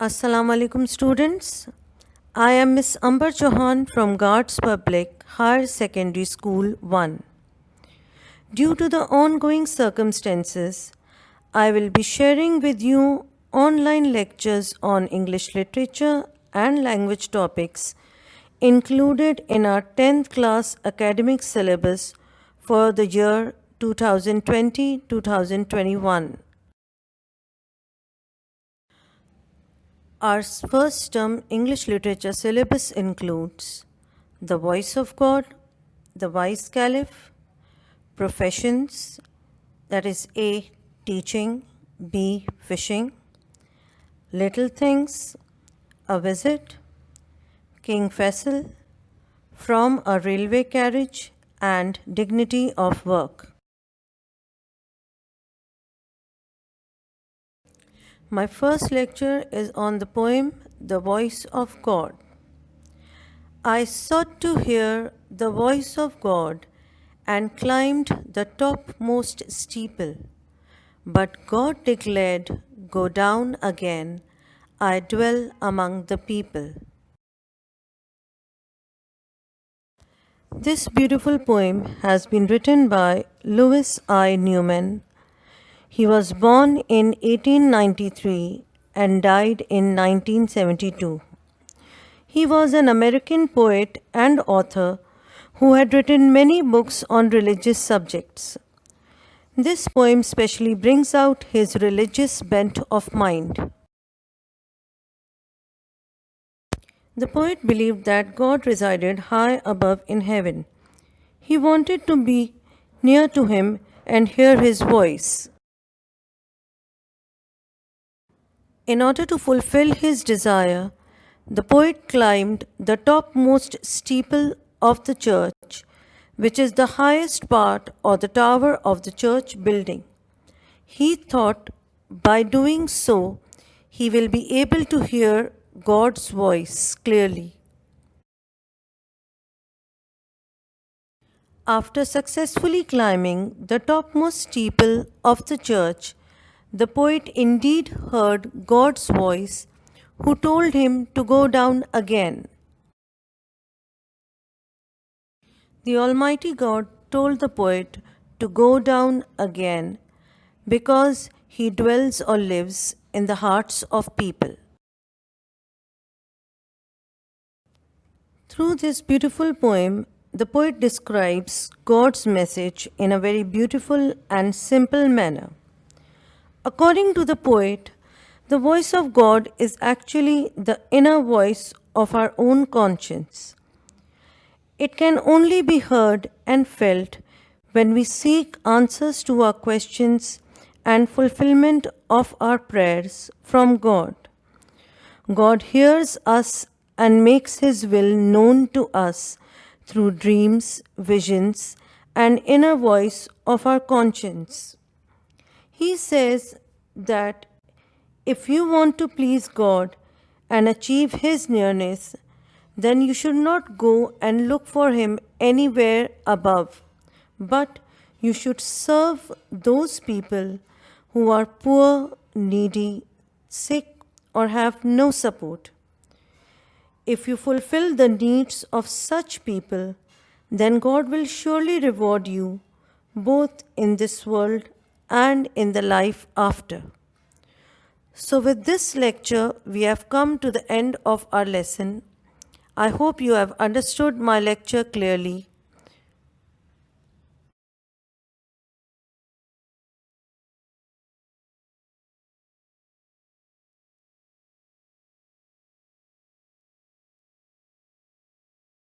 Assalamu alaikum students. I am Miss Amber Chauhan from Guards Public Higher Secondary School 1. Due to the ongoing circumstances, I will be sharing with you online lectures on English literature and language topics included in our 10th class academic syllabus for the year 2020-2021. Our first term English literature syllabus includes The Voice of God, The Wise Caliph, Professions, that is A. Teaching, B. Fishing, Little Things, A Visit, King Faisal, From a Railway Carriage, and Dignity of Work. My first lecture is on the poem The Voice of God. I sought to hear the voice of God and climbed the topmost steeple. But God declared, Go down again, I dwell among the people. This beautiful poem has been written by Lewis I. Newman. He was born in 1893 and died in 1972. He was an American poet and author who had written many books on religious subjects. This poem specially brings out his religious bent of mind. The poet believed that God resided high above in heaven. He wanted to be near to him and hear his voice. In order to fulfill his desire, the poet climbed the topmost steeple of the church, which is the highest part or the tower of the church building. He thought by doing so, he will be able to hear God's voice clearly. After successfully climbing the topmost steeple of the church, the poet indeed heard God's voice, who told him to go down again. The Almighty God told the poet to go down again because he dwells or lives in the hearts of people. Through this beautiful poem, the poet describes God's message in a very beautiful and simple manner. According to the poet, the voice of God is actually the inner voice of our own conscience. It can only be heard and felt when we seek answers to our questions and fulfillment of our prayers from God. God hears us and makes His will known to us through dreams, visions, and inner voice of our conscience. He says that if you want to please God and achieve His nearness, then you should not go and look for Him anywhere above, but you should serve those people who are poor, needy, sick, or have no support. If you fulfill the needs of such people, then God will surely reward you both in this world and in the life after. So with this lecture, we have come to the end of our lesson. I hope you have understood my lecture clearly